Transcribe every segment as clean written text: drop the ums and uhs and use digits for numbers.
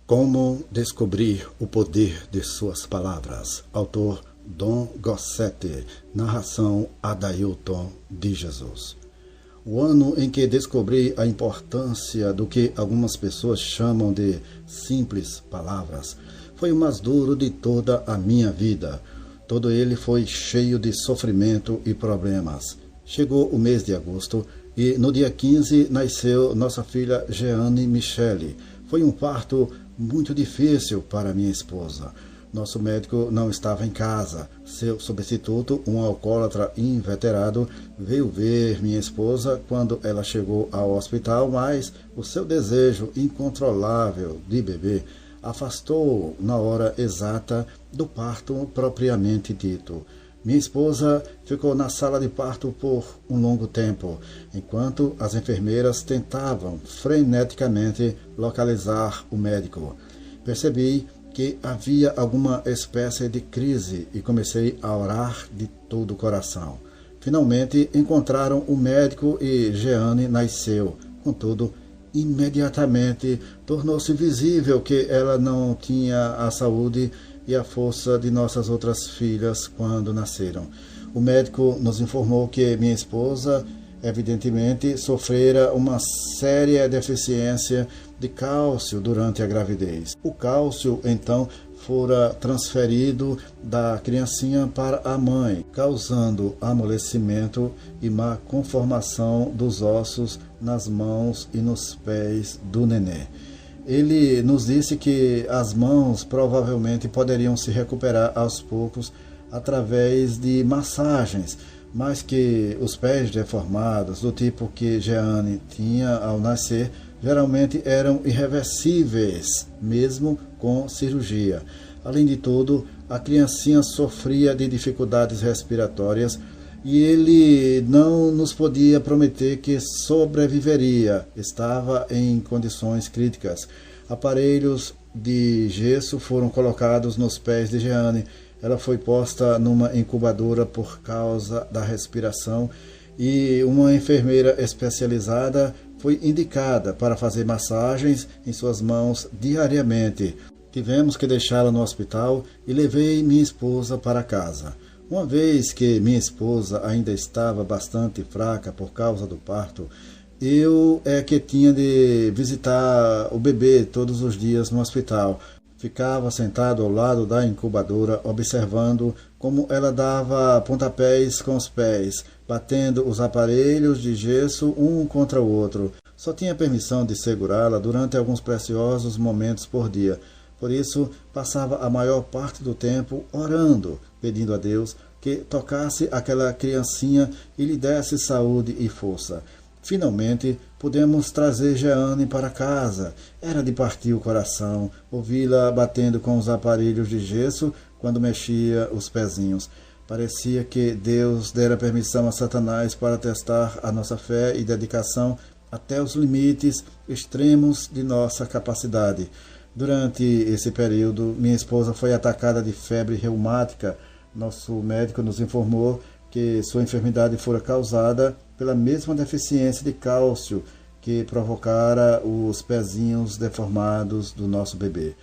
Como descobrir o poder de suas palavras? Autor Dom Gossetti, narração Adailton de Jesus. O ano em que descobri a importância do que algumas pessoas chamam de simples palavras foi o mais duro de toda a minha vida. Todo ele foi cheio de sofrimento e problemas. Chegou o mês de agosto e no dia 15 nasceu nossa filha Jeane Michele. Foi um parto muito difícil para minha esposa. Nosso médico não estava em casa. Seu substituto, um alcoólatra inveterado, veio ver minha esposa quando ela chegou ao hospital, mas o seu desejo incontrolável de beber afastou-o na hora exata do parto propriamente dito. Minha esposa ficou na sala de parto por um longo tempo, enquanto as enfermeiras tentavam freneticamente localizar o médico. Percebi que havia alguma espécie de crise e comecei a orar de todo o coração. Finalmente encontraram o médico e Jeane nasceu. Contudo, imediatamente tornou-se visível que ela não tinha a saúde e a força de nossas outras filhas quando nasceram. O médico nos informou que minha esposa, evidentemente, sofrera uma séria deficiência de cálcio durante a gravidez. O cálcio, então, fora transferido da criancinha para a mãe, causando amolecimento e má conformação dos ossos nas mãos e nos pés do nenê. Ele nos disse que as mãos provavelmente poderiam se recuperar aos poucos através de massagens, mas que os pés deformados, do tipo que Jeane tinha ao nascer, geralmente eram irreversíveis, mesmo com cirurgia. Além de tudo, a criancinha sofria de dificuldades respiratórias e ele não nos podia prometer que sobreviveria. Estava em condições críticas. Aparelhos de gesso foram colocados nos pés de Jeane. Ela foi posta numa incubadora por causa da respiração e uma enfermeira especializada foi indicada para fazer massagens em suas mãos diariamente. Tivemos que deixá-la no hospital e levei minha esposa para casa. Uma vez que minha esposa ainda estava bastante fraca por causa do parto, eu é que tinha de visitar o bebê todos os dias no hospital. Ficava sentado ao lado da incubadora, observando como ela dava pontapés com os pés, batendo os aparelhos de gesso um contra o outro. Só tinha permissão de segurá-la durante alguns preciosos momentos por dia. Por isso, passava a maior parte do tempo orando, pedindo a Deus que tocasse aquela criancinha e lhe desse saúde e força. Finalmente, pudemos trazer Jeane para casa. Era de partir o coração, ouvi-la batendo com os aparelhos de gesso quando mexia os pezinhos. Parecia que Deus dera permissão a Satanás para testar a nossa fé e dedicação até os limites extremos de nossa capacidade. Durante esse período, minha esposa foi atacada de febre reumática. Nosso médico nos informou que sua enfermidade fora causada pela mesma deficiência de cálcio que provocara os pezinhos deformados do nosso bebê.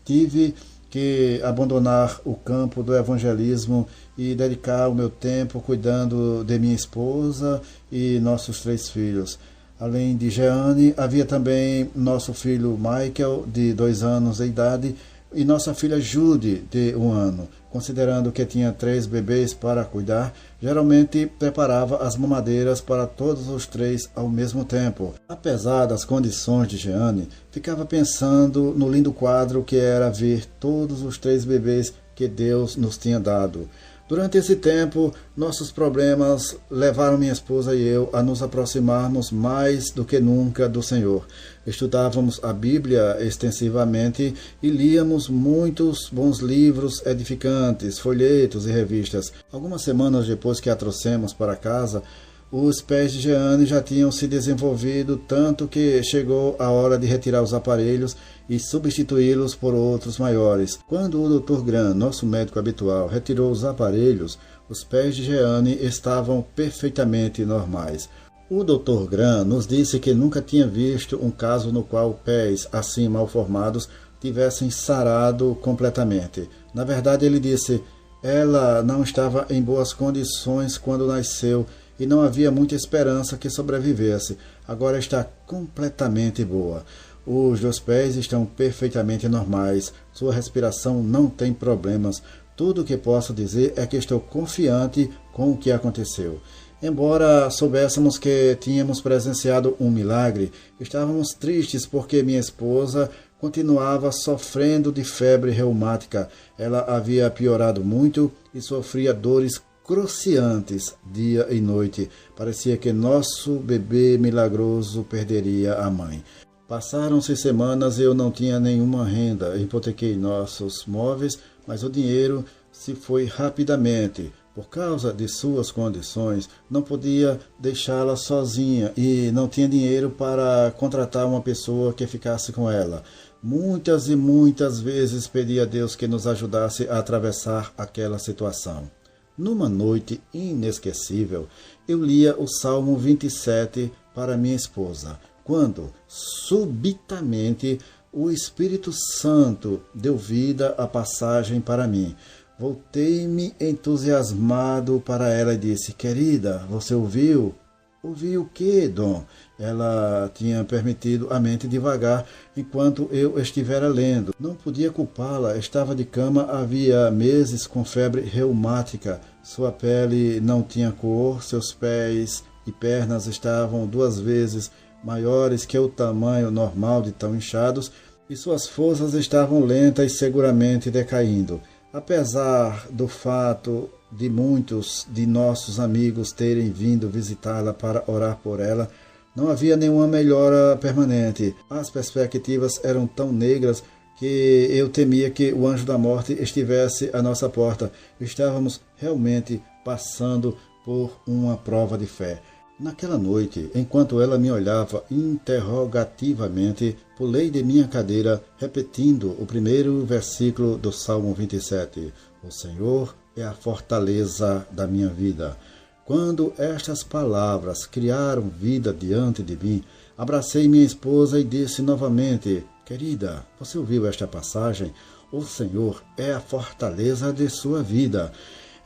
Tive que abandonar o campo do evangelismo e dedicar o meu tempo cuidando de minha esposa e nossos 3 filhos. Além de Jeane, havia também nosso filho Michael, de 2 anos de idade, e nossa filha Judy, de 1 ano. Considerando que tinha 3 bebês para cuidar, geralmente preparava as mamadeiras para todos os 3 ao mesmo tempo. Apesar das condições de Jeane, ficava pensando no lindo quadro que era ver todos os 3 bebês que Deus nos tinha dado. Durante esse tempo, nossos problemas levaram minha esposa e eu a nos aproximarmos mais do que nunca do Senhor. Estudávamos a Bíblia extensivamente e líamos muitos bons livros edificantes, folhetos e revistas. Algumas semanas depois que a trouxemos para casa, os pés de Jeane já tinham se desenvolvido tanto que chegou a hora de retirar os aparelhos e substituí-los por outros maiores. Quando o Dr. Graham, nosso médico habitual, retirou os aparelhos, os pés de Jeane estavam perfeitamente normais. O Dr. Graham nos disse que nunca tinha visto um caso no qual pés assim mal formados tivessem sarado completamente. Na verdade, ele disse, ela não estava em boas condições quando nasceu e não havia muita esperança que sobrevivesse. Agora está completamente boa. Os 2 pés estão perfeitamente normais. Sua respiração não tem problemas. Tudo o que posso dizer é que estou confiante com o que aconteceu. Embora soubéssemos que tínhamos presenciado um milagre, estávamos tristes porque minha esposa continuava sofrendo de febre reumática. Ela havia piorado muito e sofria dores cruciantes dia e noite. Parecia que nosso bebê milagroso perderia a mãe. Passaram-se semanas e eu não tinha nenhuma renda. Hipotequei nossos móveis, mas o dinheiro se foi rapidamente. Por causa de suas condições, não podia deixá-la sozinha e não tinha dinheiro para contratar uma pessoa que ficasse com ela. Muitas e muitas vezes pedi a Deus que nos ajudasse a atravessar aquela situação. Numa noite inesquecível, eu lia o Salmo 27 para minha esposa, quando, subitamente, o Espírito Santo deu vida à passagem para mim. Voltei-me entusiasmado para ela e disse, querida, você ouviu? Ouvi o quê, Dom? Ela tinha permitido a mente divagar enquanto eu estivera lendo. Não podia culpá-la, estava de cama havia meses com febre reumática. Sua pele não tinha cor, seus pés e pernas estavam 2 vezes maiores que o tamanho normal de tão inchados e suas forças estavam lentas e seguramente decaindo. Apesar do fato de muitos de nossos amigos terem vindo visitá-la para orar por ela, não havia nenhuma melhora permanente. As perspectivas eram tão negras que eu temia que o anjo da morte estivesse à nossa porta. Estávamos realmente passando por uma prova de fé. Naquela noite, enquanto ela me olhava interrogativamente, pulei de minha cadeira, repetindo o primeiro versículo do Salmo 27. O Senhor é a fortaleza da minha vida. Quando estas palavras criaram vida diante de mim, abracei minha esposa e disse novamente, querida, você ouviu esta passagem? O Senhor é a fortaleza de sua vida.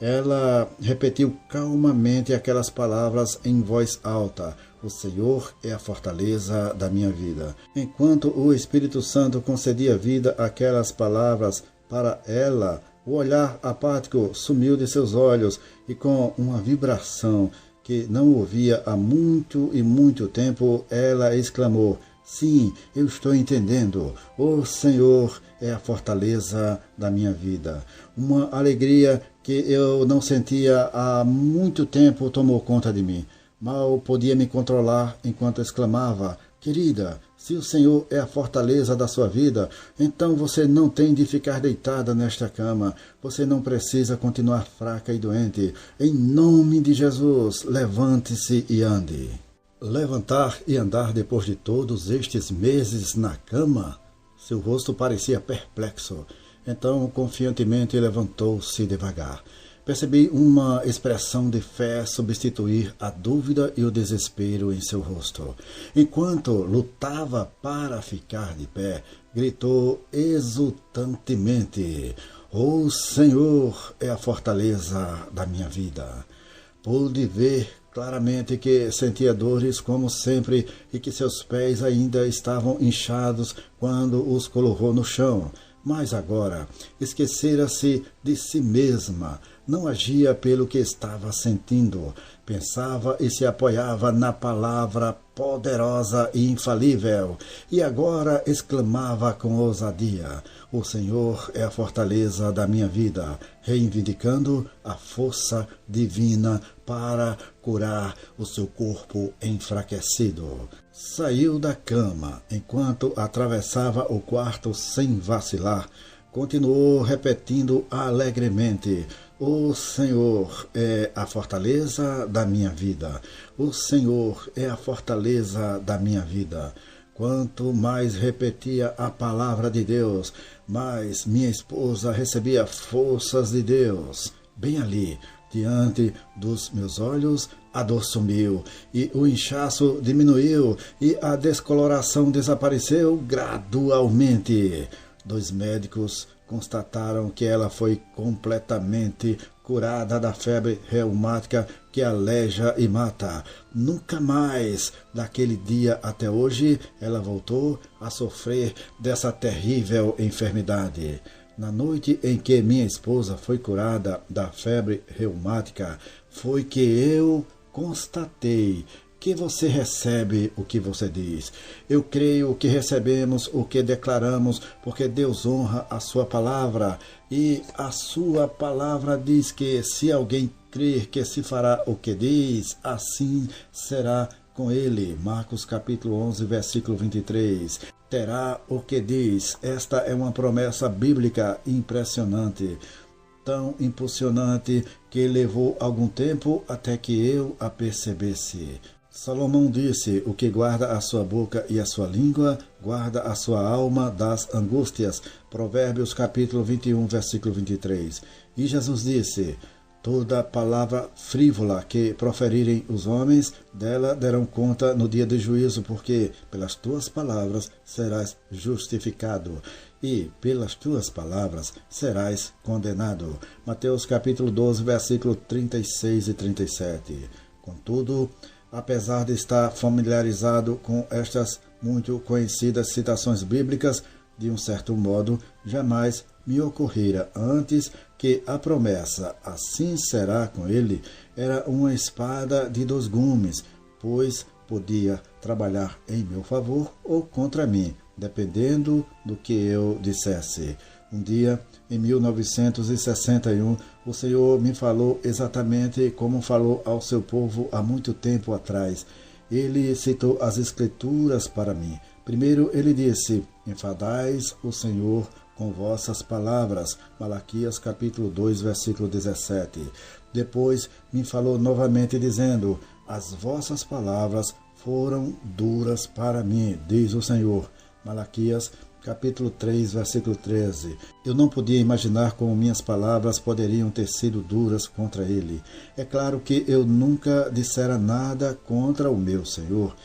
Ela repetiu calmamente aquelas palavras em voz alta. O Senhor é a fortaleza da minha vida. Enquanto o Espírito Santo concedia vida àquelas palavras para ela, o olhar apático sumiu de seus olhos e com uma vibração que não ouvia há muito e muito tempo, ela exclamou, sim, eu estou entendendo. O Senhor é a fortaleza da minha vida. Uma alegria que eu não sentia há muito tempo tomou conta de mim. Mal podia me controlar enquanto exclamava, querida, se o Senhor é a fortaleza da sua vida, então você não tem de ficar deitada nesta cama. Você não precisa continuar fraca e doente. Em nome de Jesus, levante-se e ande. Levantar e andar depois de todos estes meses na cama? Seu rosto parecia perplexo. Então, confiantemente, levantou-se devagar. Percebi uma expressão de fé substituir a dúvida e o desespero em seu rosto. Enquanto lutava para ficar de pé, gritou exultantemente, o Senhor é a fortaleza da minha vida. Pude ver claramente que sentia dores como sempre e que seus pés ainda estavam inchados quando os colocou no chão. Mas agora esquecera-se de si mesma, não agia pelo que estava sentindo, pensava e se apoiava na palavra poderosa e infalível, e agora exclamava com ousadia, o Senhor é a fortaleza da minha vida, reivindicando a força divina para curar o seu corpo enfraquecido. Saiu da cama, enquanto atravessava o quarto sem vacilar, continuou repetindo alegremente, o Senhor é a fortaleza da minha vida. O Senhor é a fortaleza da minha vida. Quanto mais repetia a palavra de Deus, mais minha esposa recebia forças de Deus. Bem ali, Diante dos meus olhos, a dor sumiu, e o inchaço diminuiu, e a descoloração desapareceu gradualmente. 2 médicos constataram que ela foi completamente curada da febre reumática que aleja e mata. Nunca mais, daquele dia até hoje, ela voltou a sofrer dessa terrível enfermidade. Na noite em que minha esposa foi curada da febre reumática, foi que eu constatei que você recebe o que você diz. Eu creio que recebemos o que declaramos, porque Deus honra a sua palavra, e a sua palavra diz que se alguém crer que se fará o que diz, assim será com ele. Marcos capítulo 11, versículo 23. Terá o que diz. Esta é uma promessa bíblica impressionante, tão impulsionante que levou algum tempo até que eu a percebesse. Salomão disse: o que guarda a sua boca e a sua língua, guarda a sua alma das angústias. Provérbios capítulo 21, versículo 23. E Jesus disse: toda palavra frívola que proferirem os homens, dela darão conta no dia de juízo, porque pelas tuas palavras serás justificado, e pelas tuas palavras serás condenado. Mateus capítulo 12, versículo 36 e 37. Contudo, apesar de estar familiarizado com estas muito conhecidas citações bíblicas, de um certo modo, jamais me ocorrera antes que a promessa assim será com ele era uma espada de 2 gumes, pois podia trabalhar em meu favor ou contra mim, dependendo do que eu dissesse. Um dia, em 1961, o Senhor me falou exatamente como falou ao seu povo há muito tempo atrás. Ele citou as Escrituras para mim. Primeiro ele disse: enfadais o Senhor com vossas palavras. Malaquias capítulo 2, versículo 17. Depois me falou novamente dizendo: as vossas palavras foram duras para mim, diz o Senhor. Malaquias capítulo 3, versículo 13. Eu não podia imaginar como minhas palavras poderiam ter sido duras contra ele. É claro que eu nunca dissera nada contra o meu Senhor.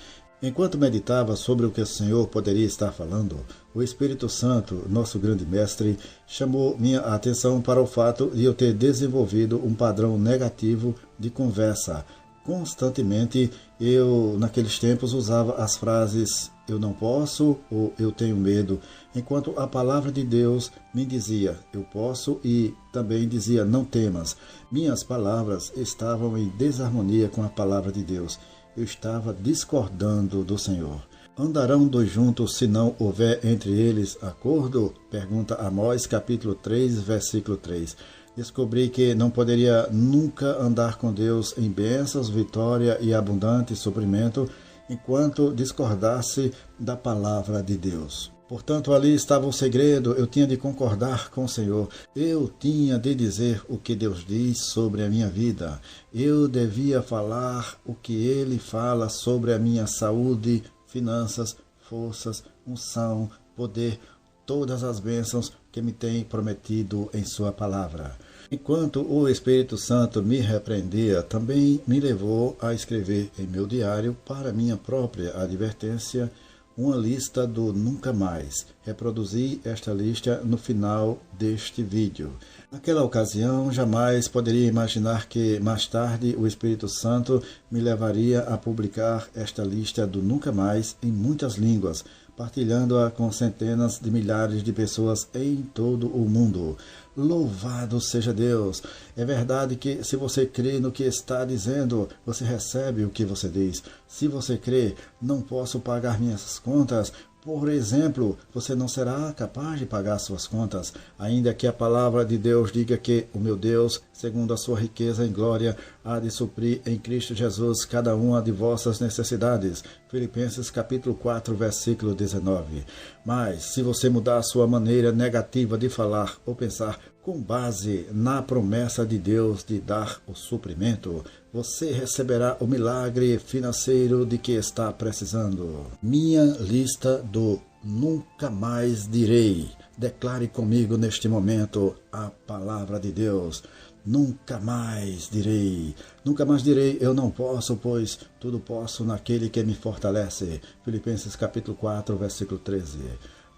Enquanto meditava sobre o que o Senhor poderia estar falando, o Espírito Santo, nosso grande mestre, chamou minha atenção para o fato de eu ter desenvolvido um padrão negativo de conversa. Constantemente, eu, naqueles tempos, usava as frases eu não posso ou eu tenho medo, enquanto a palavra de Deus me dizia eu posso e também dizia não temas. Minhas palavras estavam em desarmonia com a palavra de Deus. Eu estava discordando do Senhor. Andarão 2 juntos se não houver entre eles acordo? Pergunta Amós capítulo 3, versículo 3. Descobri que não poderia nunca andar com Deus em bênçãos, vitória e abundante suprimento enquanto discordasse da palavra de Deus. Portanto, ali estava o segredo. Eu tinha de concordar com o Senhor. Eu tinha de dizer o que Deus diz sobre a minha vida. Eu devia falar o que Ele fala sobre a minha saúde, finanças, forças, unção, poder, todas as bênçãos que me tem prometido em sua palavra. Enquanto o Espírito Santo me repreendia, também me levou a escrever em meu diário, para minha própria advertência, uma lista do nunca mais. Reproduzi esta lista no final deste vídeo. Naquela ocasião, jamais poderia imaginar que mais tarde o Espírito Santo me levaria a publicar esta lista do nunca mais em muitas línguas, partilhando-a com centenas de milhares de pessoas em todo o mundo. Louvado seja Deus! É verdade que se você crê no que está dizendo, você recebe o que você diz. Se você crê, não posso pagar minhas contas, por exemplo, você não será capaz de pagar suas contas, ainda que a palavra de Deus diga que o meu Deus, segundo a sua riqueza em glória, há de suprir em Cristo Jesus cada uma de vossas necessidades. Filipenses capítulo 4, versículo 19. Mas, se você mudar a sua maneira negativa de falar ou pensar com base na promessa de Deus de dar o suprimento, você receberá o milagre financeiro de que está precisando. Minha lista do nunca mais direi. Declare comigo neste momento a palavra de Deus. Nunca mais direi, eu não posso, pois tudo posso naquele que me fortalece. Filipenses capítulo 4, versículo 13.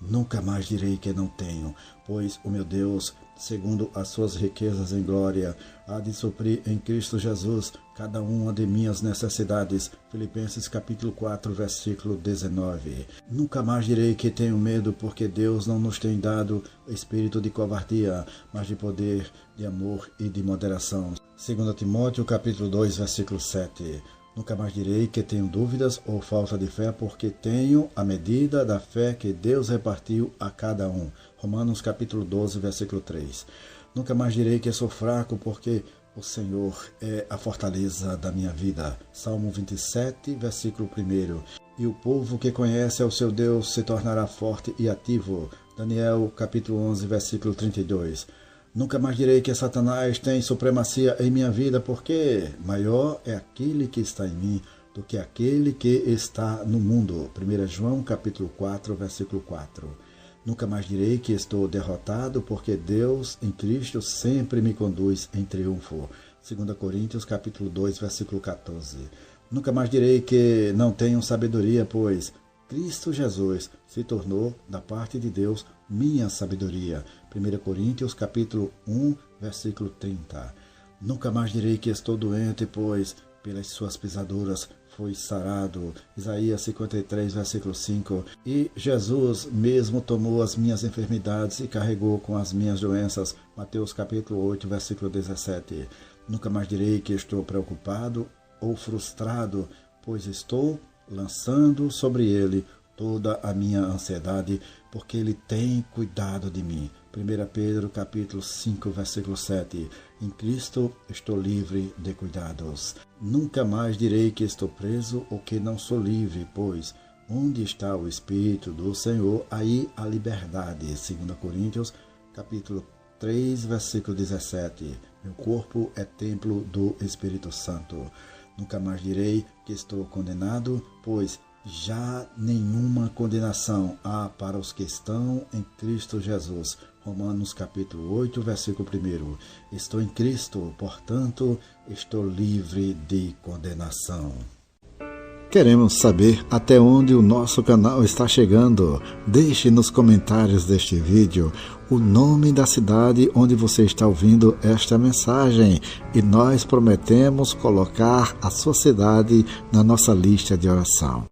Nunca mais direi que não tenho, pois o meu Deus, segundo as suas riquezas em glória, há de suprir em Cristo Jesus cada uma de minhas necessidades. Filipenses capítulo 4, versículo 19. Nunca mais direi que tenho medo, porque Deus não nos tem dado espírito de covardia, mas de poder, de amor e de moderação. 2 Timóteo capítulo 2, versículo 7. Nunca mais direi que tenho dúvidas ou falta de fé, porque tenho a medida da fé que Deus repartiu a cada um. Romanos capítulo 12, versículo 3. Nunca mais direi que sou fraco, porque o Senhor é a fortaleza da minha vida. Salmo 27, versículo 1. E o povo que conhece ao seu Deus se tornará forte e ativo. Daniel capítulo 11, versículo 32. Nunca mais direi que Satanás tem supremacia em minha vida, porque maior é aquele que está em mim do que aquele que está no mundo. 1 João capítulo 4, versículo 4. Nunca mais direi que estou derrotado, porque Deus em Cristo sempre me conduz em triunfo. 2 Coríntios capítulo 2, versículo 14. Nunca mais direi que não tenho sabedoria, pois Cristo Jesus se tornou, da parte de Deus, minha sabedoria. 1 Coríntios capítulo 1, versículo 30. Nunca mais direi que estou doente, pois pelas suas pisaduras fui sarado. Isaías 53, versículo 5. E Jesus mesmo tomou as minhas enfermidades e carregou com as minhas doenças. Mateus capítulo 8, versículo 17. Nunca mais direi que estou preocupado ou frustrado, pois estou lançando sobre ele toda a minha ansiedade, porque ele tem cuidado de mim. 1 Pedro capítulo 5, versículo 7. Em Cristo estou livre de cuidados. Nunca mais direi que estou preso ou que não sou livre, pois onde está o Espírito do Senhor, aí a liberdade. 2 Coríntios capítulo 3, versículo 17. Meu corpo é templo do Espírito Santo. Nunca mais direi que estou condenado, pois já nenhuma condenação há para os que estão em Cristo Jesus. Romanos capítulo 8, versículo 1. Estou em Cristo, portanto, estou livre de condenação. Queremos saber até onde o nosso canal está chegando. Deixe nos comentários deste vídeo o nome da cidade onde você está ouvindo esta mensagem e nós prometemos colocar a sua cidade na nossa lista de oração.